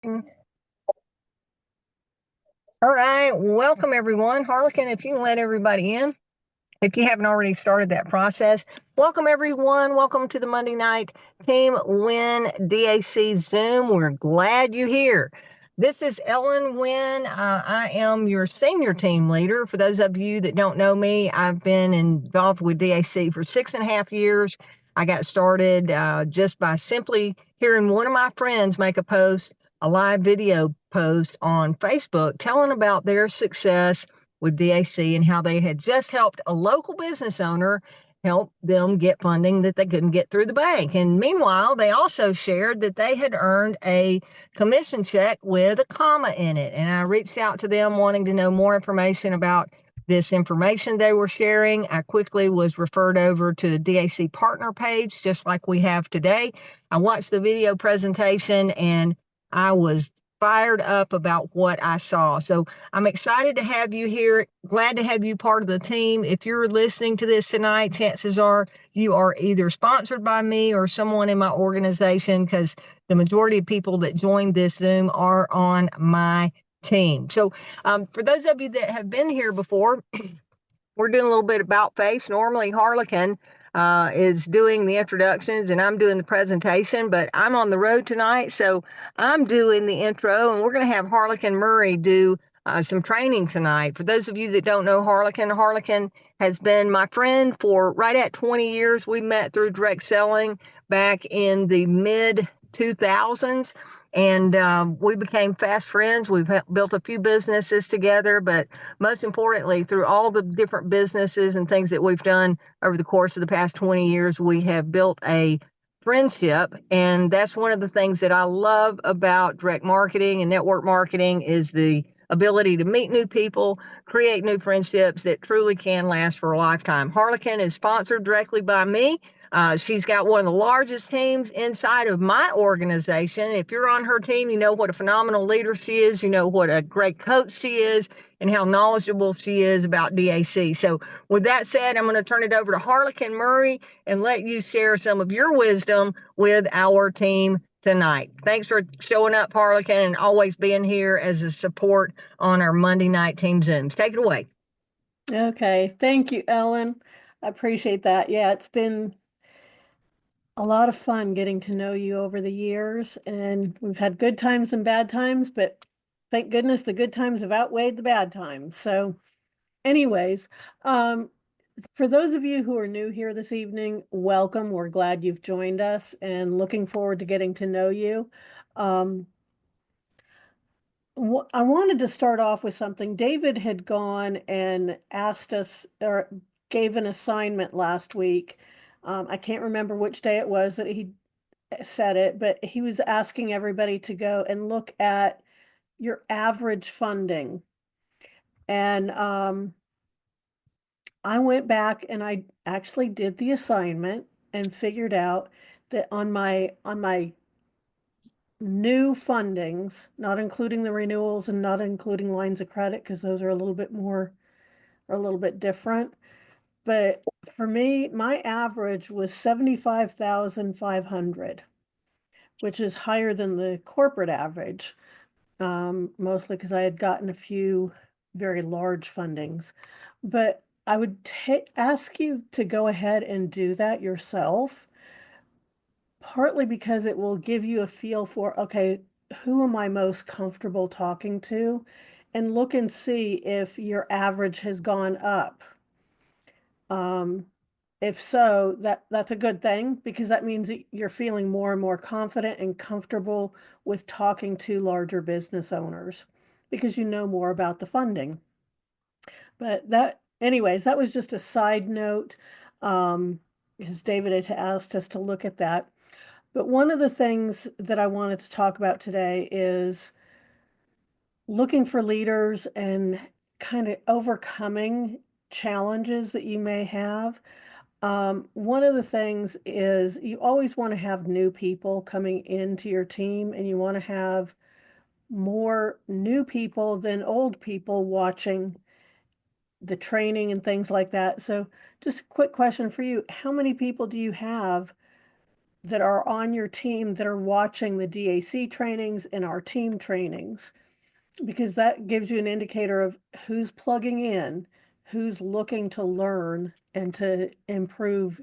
All right, welcome everyone. Harlequin, if you can let everybody in, if you haven't already started that process, welcome everyone. Welcome to the Monday night Team Winn DAC Zoom. We're glad you're here. This is Ellen Winn. I am your senior team leader. For those of you that don't know me, I've been involved with DAC for 6.5 years. I got started just by simply hearing one of my friends make a live video post on Facebook telling about their success with DAC and how they had just helped a local business owner help them get funding that they couldn't get through the bank. And meanwhile, they also shared that they had earned a commission check with a comma in it. And I reached out to them wanting to know more information about this information they were sharing. I quickly was referred over to a DAC partner page, just like we have today. I watched the video presentation and I was fired up about what I saw. So I'm excited to have you here. Glad to have you part of the team. If you're listening to this tonight, chances are you are either sponsored by me or someone in my organization, because the majority of people that joined this Zoom are on my team. So for those of you that have been here before, we're doing a little bit about face. Normally, Harlequin is doing the introductions and I'm doing the presentation, but I'm on the road tonight, so I'm doing the intro, and we're going to have Harlequin Murray do some training tonight. For those of you that don't know Harlequin, Harlequin has been my friend for right at 20 years. We met through direct selling back in the mid 2000s, and we became fast friends. We've built a few businesses together, but most importantly, through all the different businesses and things that we've done over the course of the past 20 years, we have built a friendship. And that's one of the things that I love about direct marketing and network marketing is the ability to meet new people, create new friendships that truly can last for a lifetime. Harlequin is sponsored directly by me. She's got one of the largest teams inside of my organization. If you're on her team, you know what a phenomenal leader she is. You know what a great coach she is and how knowledgeable she is about DAC. So with that said, I'm going to turn it over to Harlequin Murray and let you share some of your wisdom with our team tonight. Thanks for showing up, Harlequin, and always being here as a support on our Monday night team Zooms. Take it away. Okay, thank you, Ellen. I appreciate that. Yeah, it's been a lot of fun getting to know you over the years, and we've had good times and bad times, but thank goodness the good times have outweighed the bad times. So, anyways, for those of you who are new here this evening, welcome. We're glad you've joined us and looking forward to getting to know you. Um, I wanted to start off with something. David had gone and asked us or gave an assignment last week. I can't remember which day it was that he said it, but he was asking everybody to go and look at your average funding. And I went back and I actually did the assignment and figured out that on my new fundings, not including the renewals and not including lines of credit, because those are a little bit more, are a little bit different. But for me, my average was 75,500, which is higher than the corporate average, mostly because I had gotten a few very large fundings. But I would ask you to go ahead and do that yourself, partly because it will give you a feel for, okay, who am I most comfortable talking to? And look and see if your average has gone up. Um, if so, that's a good thing because that means that you're feeling more and more confident and comfortable with talking to larger business owners because you know more about the funding. But anyways, that was just a side note, because David had asked us to look at that. But one of the things that I wanted to talk about today is looking for leaders and kind of overcoming challenges that you may have. One of the things is you always want to have new people coming into your team, and you want to have more new people than old people watching the training and things like that. So just a quick question for you. How many people do you have that are on your team that are watching the DAC trainings and our team trainings, because that gives you an indicator of who's plugging in, who's looking to learn and to improve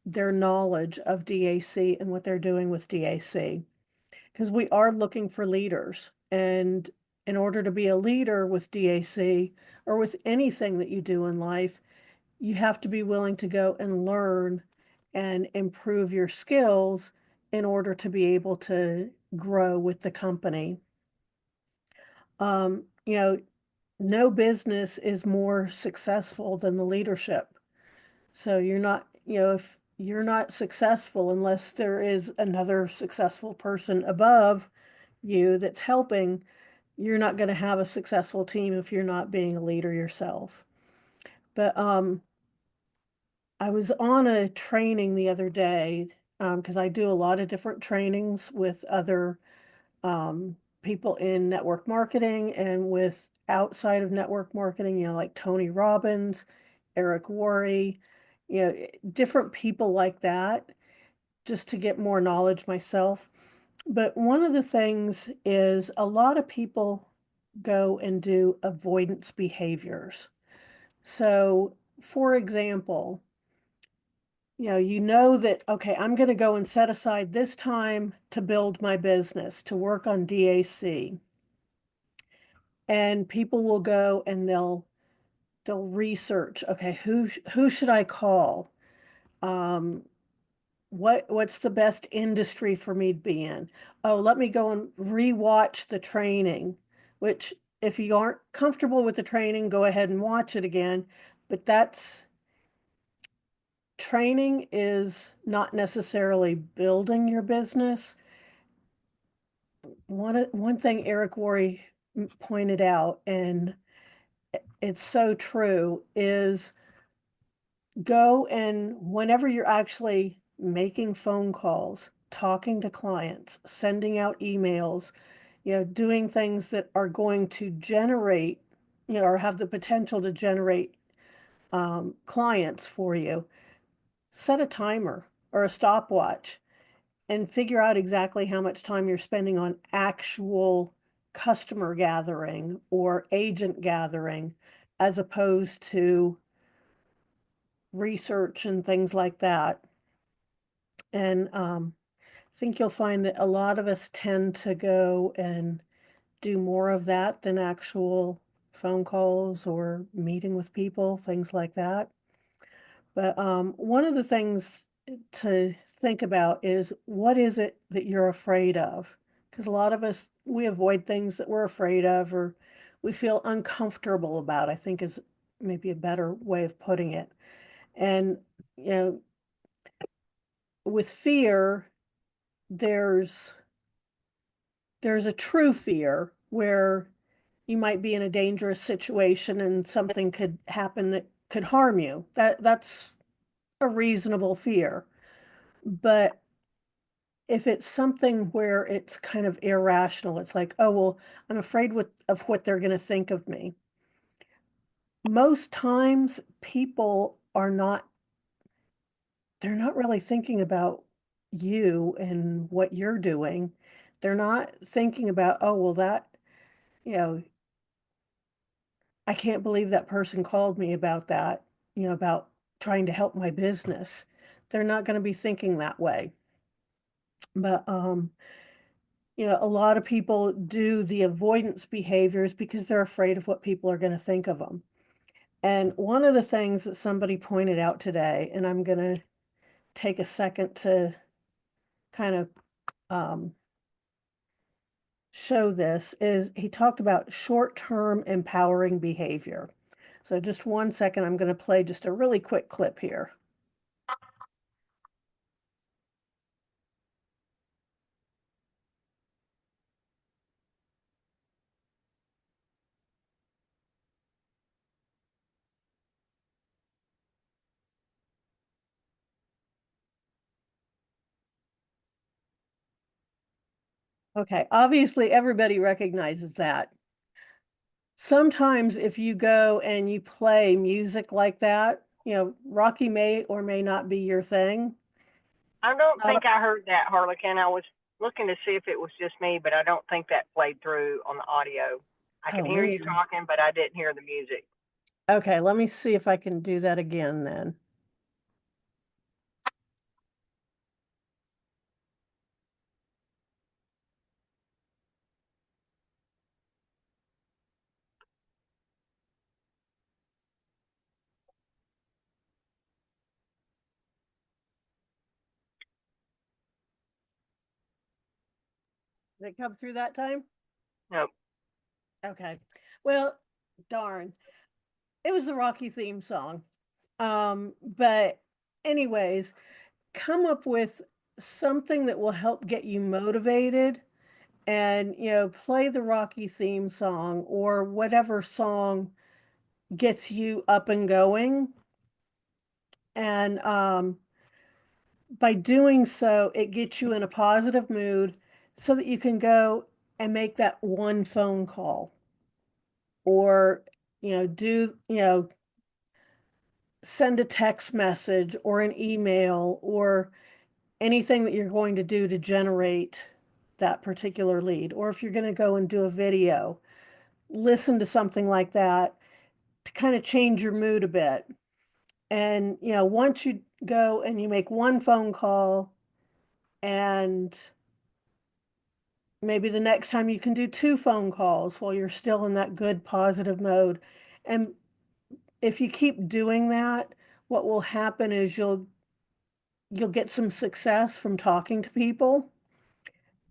their knowledge of DAC and what they're doing with DAC. Because we are looking for leaders. And in order to be a leader with DAC or with anything that you do in life, you have to be willing to go and learn and improve your skills in order to be able to grow with the company. You know, no business is more successful than the leadership. So you're not, if you're not successful unless there is another successful person above you that's helping, you're not going to have a successful team if you're not being a leader yourself. But I was on a training the other day because I do a lot of different trainings with other people in network marketing and with outside of network marketing, like Tony Robbins, Eric Worre, different people like that, just to get more knowledge myself. But one of the things is a lot of people go and do avoidance behaviors. So, for example, that, okay, I'm going to go and set aside this time to build my business, to work on DAC. And people will go and they'll research, okay, who should I call? Um, what's the best industry for me to be in? Oh, let me go and rewatch the training, which if you aren't comfortable with the training, go ahead and watch it again. But training is not necessarily building your business. One thing Eric Worre pointed out, and it's so true, is go and whenever you're actually making phone calls, talking to clients, sending out emails, doing things that are going to generate, or have the potential to generate clients for you, set a timer or a stopwatch and figure out exactly how much time you're spending on actual customer gathering or agent gathering as opposed to research and things like that. And I think you'll find that a lot of us tend to go and do more of that than actual phone calls or meeting with people, things like that. But one of the things to think about is what is it that you're afraid of? Because a lot of us, we avoid things that we're afraid of or we feel uncomfortable about, I think is maybe a better way of putting it. And, you know, with fear, there's a true fear where you might be in a dangerous situation and something could happen that could harm you. That's a reasonable fear. But if it's something where it's kind of irrational, it's like, oh, well, I'm afraid of what they're going to think of me. Most times people they're not really thinking about you and what you're doing. They're not thinking about, oh, well, you know, I can't believe that person called me about that, about trying to help my business. They're not going to be thinking that way. But a lot of people do the avoidance behaviors because they're afraid of what people are going to think of them. And one of the things that somebody pointed out today, and I'm going to take a second to kind of um, show this, is he talked about short-term empowering behavior. So just one second, I'm going to play just a really quick clip here. Okay, obviously everybody recognizes that. Sometimes if you go and you play music like that, Rocky may or may not be your thing. I It's don't not, think I heard that, Harlequin. I was looking to see if it was just me, but I don't think that played through on the audio. I could oh, hear you weird. talking, but I didn't hear the music. Okay, let me see if I can do that again then. Did it come through that time? Nope. Okay. Well, darn. It was the Rocky theme song. But anyways, come up with something that will help get you motivated and, play the Rocky theme song or whatever song gets you up and going. And by doing so, it gets you in a positive mood so that you can go and make that one phone call or, send a text message or an email or anything that you're going to do to generate that particular lead. Or if you're going to go and do a video, listen to something like that to kind of change your mood a bit. And, once you go and you make one phone call and maybe the next time you can do two phone calls while you're still in that good positive mode. And if you keep doing that, what will happen is you'll get some success from talking to people,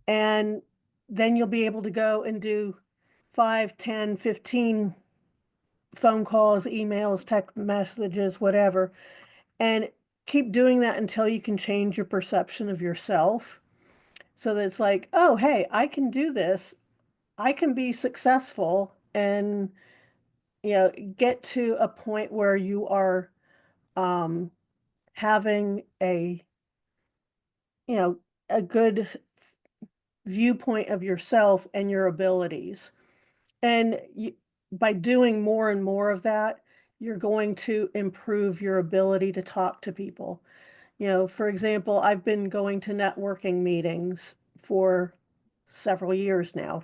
and then you'll be able to go and do 5, 10, 15 phone calls, emails, text messages, whatever, and keep doing that until you can change your perception of yourself so that it's like, oh, hey, I can do this. I can be successful and, get to a point where you are um, having you know, a good viewpoint of yourself and your abilities. And by doing more and more of that, you're going to improve your ability to talk to people. For example, I've been going to networking meetings for several years now,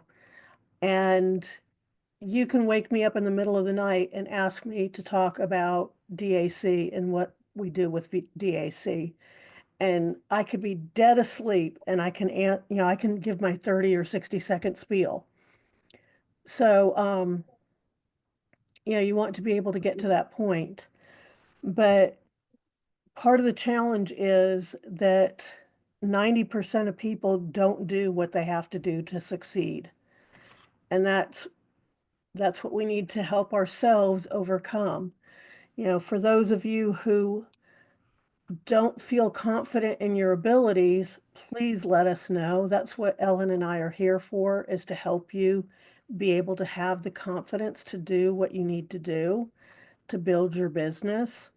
and you can wake me up in the middle of the night and ask me to talk about DAC and what we do with DAC. And I could be dead asleep and I can give my 30 or 60-second spiel. So, you want to be able to get to that point. But part of the challenge is that 90% of people don't do what they have to do to succeed. And that's what we need to help ourselves overcome. For those of you who don't feel confident in your abilities, please let us know. That's what Ellen and I are here for, is to help you be able to have the confidence to do what you need to do to build your business,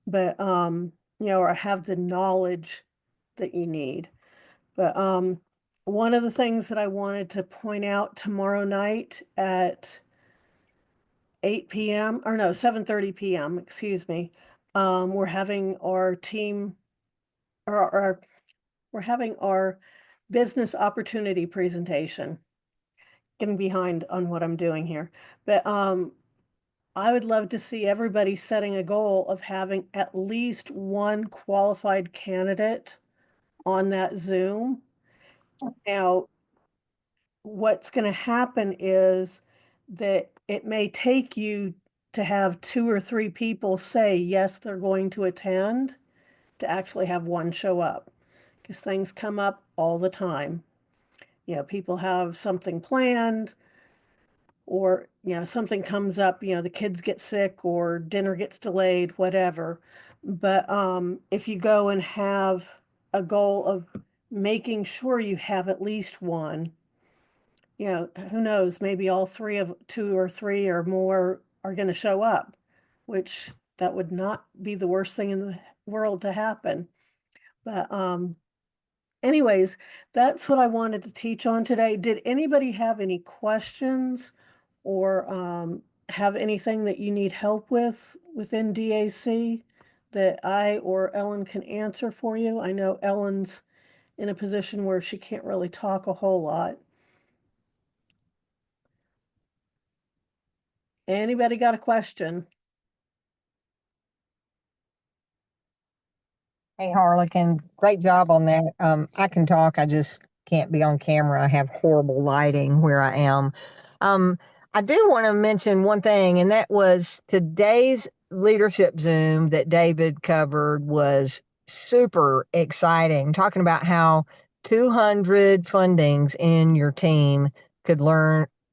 but or have the knowledge that you need. But one of the things that I wanted to point out tomorrow night at 8 p.m. or no, 7:30 p.m., excuse me, we're having our team or we're having our business opportunity presentation. Getting behind on what I'm doing here. But I would love to see everybody setting a goal of having at least one qualified candidate on that Zoom. Now, what's going to happen is that it may take you to have two or three people say, yes, they're going to attend, to actually have one show up. Because things come up all the time. People have something planned, or something comes up, the kids get sick or dinner gets delayed, whatever. But if you go and have a goal of making sure you have at least one, who knows, maybe all three of two or three or more are going to show up, which that would not be the worst thing in the world to happen. But anyways, that's what I wanted to teach on today. Did anybody have any questions or have anything that you need help with within DAC? that I or Ellen can answer for you? I know Ellen's in a position where she can't really talk a whole lot. Anybody got a question? Hey, Harlequin, great job on that. I can talk, I just can't be on camera. I have horrible lighting where I am. Um, I do want to mention one thing, and that was today's leadership Zoom that David covered was super exciting, talking about how 200 fundings in your team could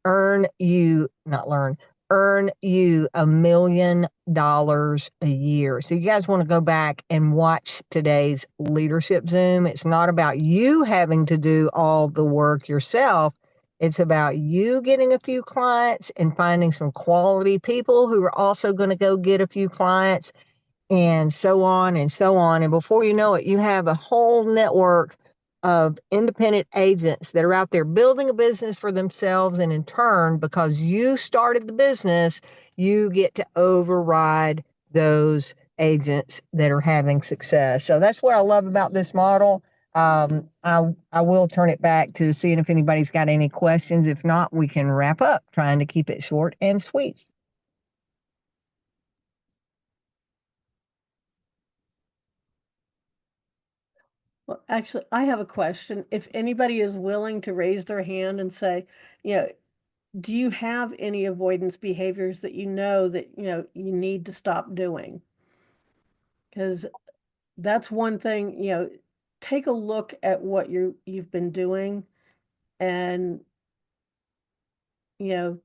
earn you, not learn, earn you $1 million a year. So you guys want to go back and watch today's leadership Zoom. It's not about you having to do all the work yourself. It's about you getting a few clients and finding some quality people who are also going to go get a few clients, and so on and so on. And before you know it, you have a whole network of independent agents that are out there building a business for themselves. And in turn, because you started the business, you get to override those agents that are having success. So that's what I love about this model. I will turn it back to seeing if anybody's got any questions. If not, we can wrap up, trying to keep it short and sweet. Well, actually, I have a question. If anybody is willing to raise their hand and say, you know, do you have any avoidance behaviors that you need to stop doing? Because that's one thing, take a look at what you've been doing and,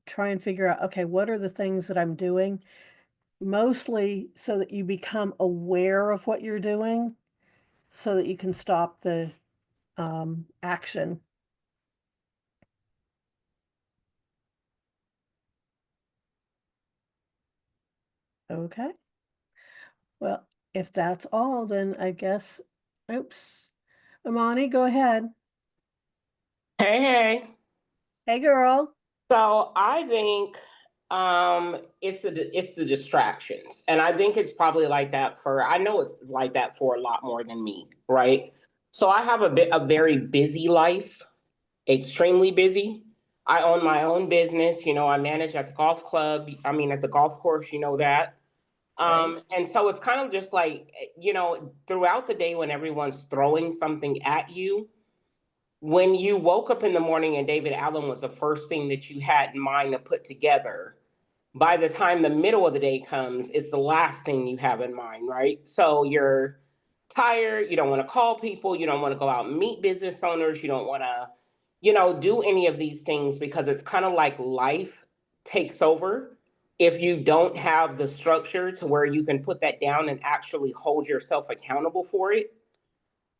try and figure out, okay, what are the things that I'm doing? Mostly so that you become aware of what you're doing so that you can stop the action. Okay. Well, if that's all, then I guess, oops. Amani, go ahead. Hey, hey. Hey, girl. So I think it's the distractions. And I think it's probably like that for I know it's like that for a lot more than me, right? So I have a very busy life, extremely busy. I own my own business, I manage at the golf club, I mean at the golf course, you know that. Right. And so it's kind of just like, throughout the day when everyone's throwing something at you, when you woke up in the morning and David Allen was the first thing that you had in mind to put together, by the time the middle of the day comes, it's the last thing you have in mind, right? So you're tired, you don't want to call people, you don't want to go out and meet business owners, you don't want to, do any of these things because it's kind of like life takes over if you don't have the structure to where you can put that down and actually hold yourself accountable for it.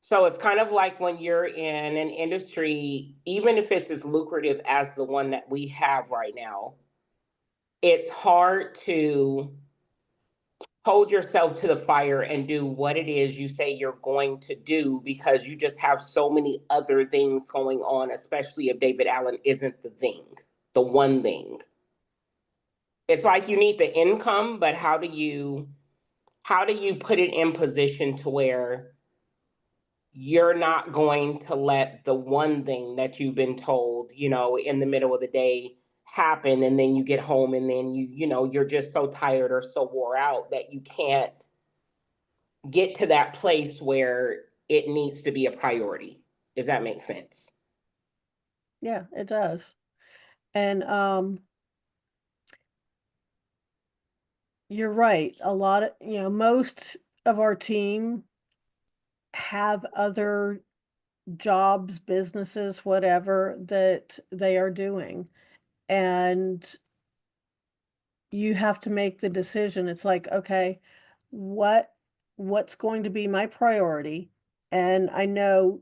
So it's kind of like when you're in an industry, even if it's as lucrative as the one that we have right now, it's hard to hold yourself to the fire and do what it is you say you're going to do because you just have so many other things going on, especially if David Allen isn't the thing, the one thing. It's like you need the income, but how do you put it in position to where you're not going to let the one thing that you've been told, in the middle of the day happen, and then you get home and then you're just so tired or so wore out that you can't get to that place where it needs to be a priority, if that makes sense. Yeah, it does. And you're right. A lot of, most of our team have other jobs, businesses, whatever that they are doing. And you have to make the decision. It's like, okay, what's going to be my priority? And I know,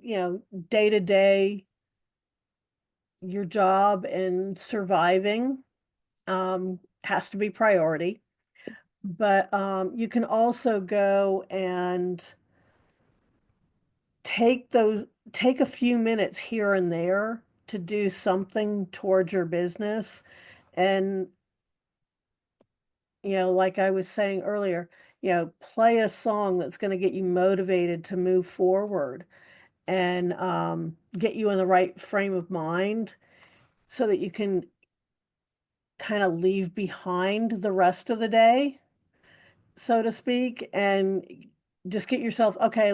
day to day, your job and surviving has to be priority. But you can also go and take a few minutes here and there to do something towards your business. And like I was saying earlier, play a song that's going to get you motivated to move forward and get you in the right frame of mind so that you can kind of leave behind the rest of the day, so to speak, and just get yourself, okay,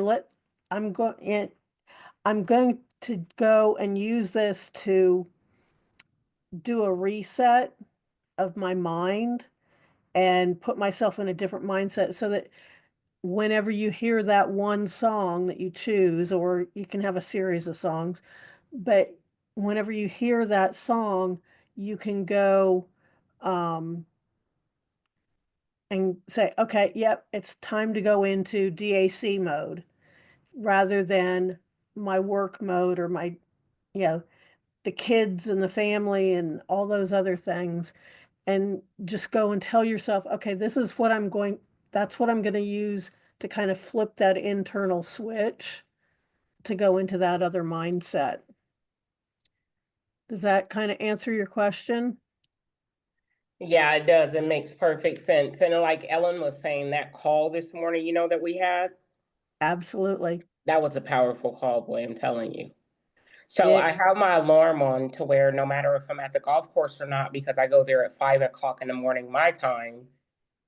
I'm going to go and use this to do a reset of my mind and put myself in a different mindset so that whenever you hear that one song that you choose, or you can have a series of songs, but whenever you hear that song, you can go um, and say, okay, yep, it's time to go into DAC mode rather than my work mode or my, you know, the kids and the family and all those other things. And just go and tell yourself, okay, that's what I'm going to use to kind of flip that internal switch to go into that other mindset. Does that kind of answer your question? Yeah, it does. It makes perfect sense. And like Ellen was saying, that call this morning, that we had, Absolutely. that was a powerful call, boy, I'm telling you. So I It, have my alarm on to where no matter if I'm at the golf course or not, because I go there at 5 o'clock in the morning, my time.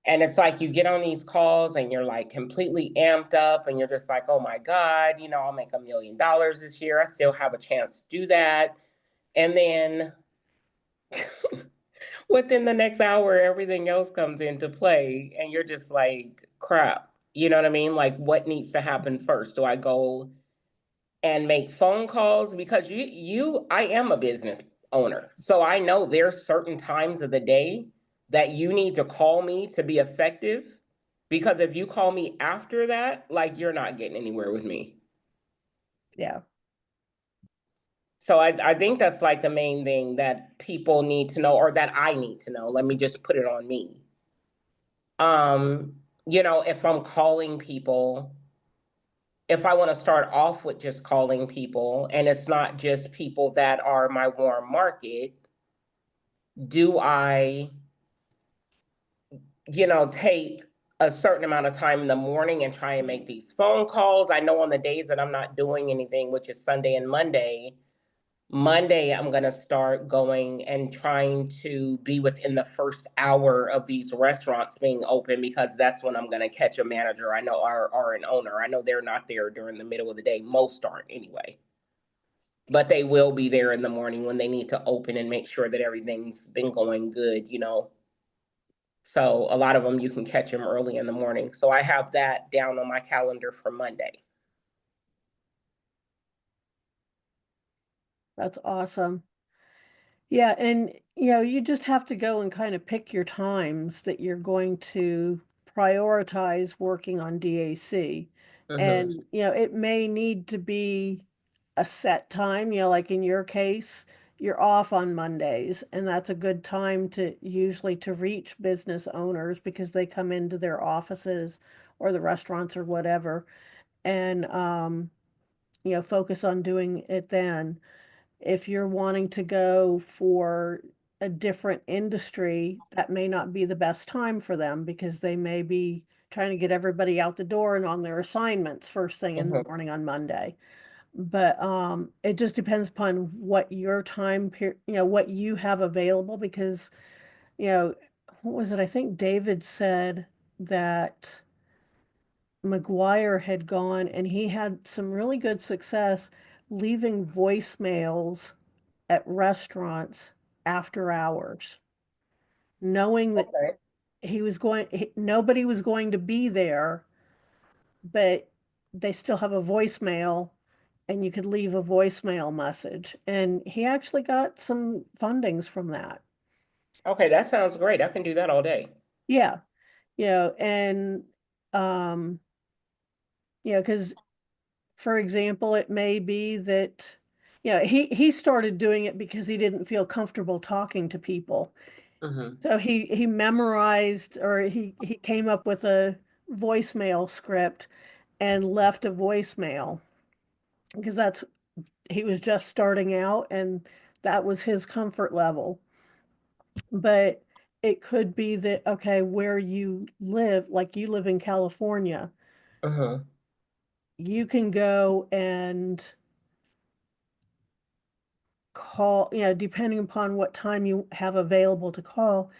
And it's like you get on these calls and you're like completely amped up and you're just like, oh my God, I'll make $1 million this year. I still have a chance to do that. And then within the next hour, everything else comes into play, and you're just like, crap. You know what I mean? Like, what needs to happen first? Do I go and make phone calls? Because I am a business owner, so I know there's certain times of the day that you need to call me to be effective. Because if you call me after that, like, you're not getting anywhere with me. yeah, So I think that's like the main thing that people need to know, or that I need to know. Let me just put it on me. um if I'm calling people, if I want to start off with just calling people and it's not just people that are my warm market, do I take a certain amount of time in the morning and try and make these phone calls? I know on the days that I'm not doing anything, which is Sunday and Monday, I'm going to start going and trying to be within the first hour of these restaurants being open, because that's when I'm going to catch a manager I know, or an owner. I know they're not there during the middle of the day. Most aren't anyway. But they will be there in the morning when they need to open and make sure that everything's been going good. So a lot of them, you can catch them early in the morning. So I have that down on my calendar for Monday. that's awesome. Yeah, and you just have to go and kind of pick your times that you're going to prioritize working on DAC. Mm-hmm. And it may need to be a set time, like in your case, you're off on Mondays, and that's a good time to usually to reach business owners because they come into their offices or the restaurants or whatever, and focus on doing it then. If you're wanting to go for a different industry, that may not be the best time for them because they may be trying to get everybody out the door and on their assignments first thing in the Mm-hmm. morning on Monday. But it just depends upon what your time period, what you have available because, you know, what was it? I think David said that McGuire had gone and he had some really good success leaving voicemails at restaurants after hours, knowing that Okay. nobody was going to be there, but they still have a voicemail and you could leave a voicemail message. And he actually got some fundings from that. Okay, that sounds great. I can do that all day. Yeah. And, um, because for example, it may be that, he started doing it because he didn't feel comfortable talking to people. Mm-hmm. So he memorized or he came up with a voicemail script and left a voicemail because he was just starting out and that was his comfort level. But it could be that, okay, where you live, like you live in California, Mm-hmm. you can go and call, depending upon what time you have available to call,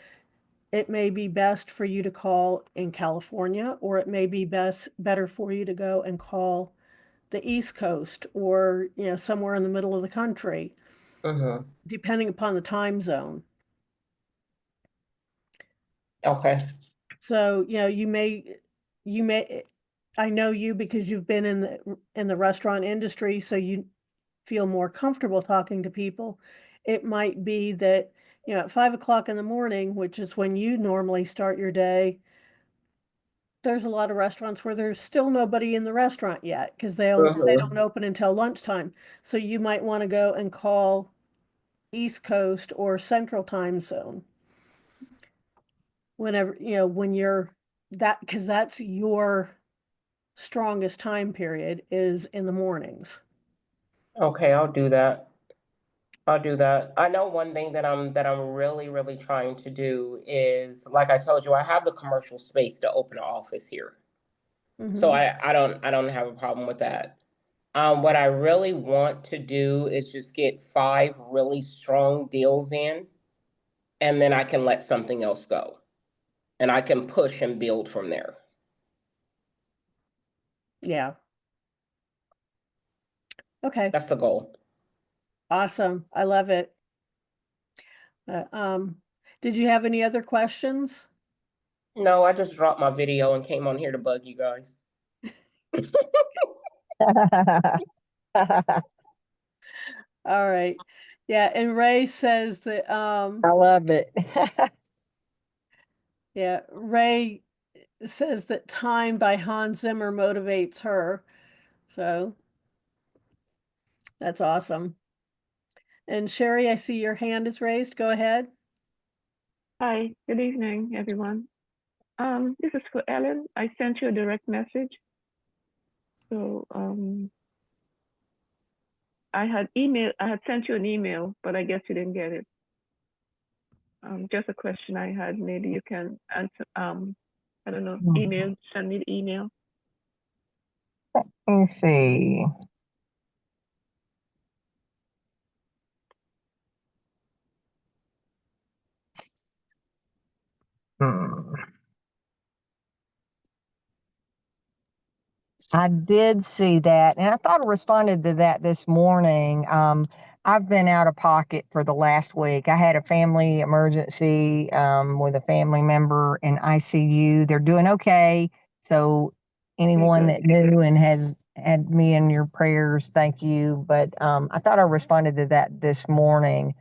it may be best for you to call in California, or it may be better for you to go and call the East Coast or, somewhere in the middle of the country, Mm-hmm. depending upon the time zone. Okay. So, you may, I know you because you've been in the restaurant industry, so you feel more comfortable talking to people. It might be that, at 5 o'clock in the morning, which is when you normally start your day, there's a lot of restaurants where there's still nobody in the restaurant yet because they Mm-hmm. don't open until lunchtime. So you might want to go and call East Coast or Central Time Zone whenever, when you're that, because that's your strongest time period is in the mornings. Okay, I'll do that. I'll do that. I know one thing that I'm really, really trying to do is, like I told you, I have the commercial space to open an office here. So Hmm. I don't have a problem with that. What I really want to do is just get 5 really strong deals in, and then I can let something else go. And I can push and build from there. Yeah. Okay. That's the goal. Awesome. I love it. Uh, um, did you have any other questions? No, I just dropped my video and came on here to bug you guys. All right. Yeah, and Ray says that I love it. yeah, Ray says that Time by Hans Zimmer motivates her. So that's awesome. And Sherry, I see your hand is raised. Go ahead. Hi, good evening, everyone. This is for Ellen. I sent you a direct message. So I had sent you an email, but I guess you didn't get it. Just a question I had. Maybe you can answer. I don't know. Send me the email. Let me see. Hmm. I did see that, and I thought I responded to that this morning. I've been out of pocket for the last week. I had a family emergency with a family member in ICU. They're doing okay. So, anyone Good. that knew and has had me in your prayers, thank you. But I thought I responded to that this morning.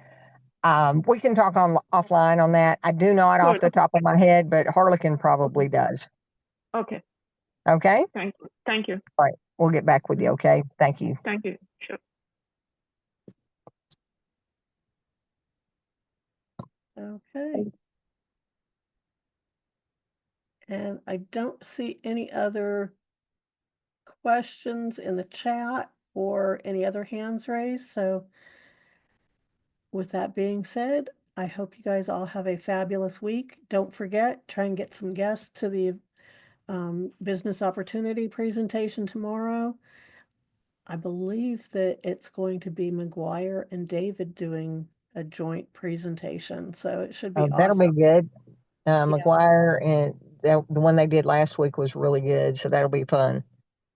We can talk on offline on that. I do not off Sure. the top of my head, but Harlequin probably Okay. does. Okay. Okay. Thank you. Thank you. All right. We'll get back with you. Okay. Thank you. Thank you. Sure. Okay. And I don't see any other questions in the chat or any other hands raised. So with that being said, I hope you guys all have a fabulous week. Don't forget, try and get some guests to the business opportunity presentation tomorrow. I believe that it's going to be McGuire and David doing a joint presentation. So it should be Oh, that'll be awesome. good. Yeah. McGuire and the one they did last week was really good. So that'll be fun.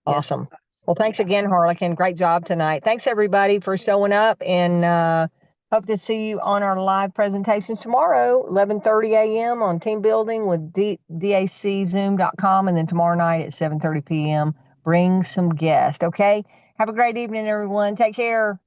Yes. Awesome. Well, thanks again, Harlequin. Great job tonight. Thanks everybody for showing up, and hope to see you on our live presentations tomorrow, 11:30 a.m. on team building with DACzoom.com, and then tomorrow night at 7:30 p.m. Bring some guests. Okay. Have a great evening, everyone. Take care.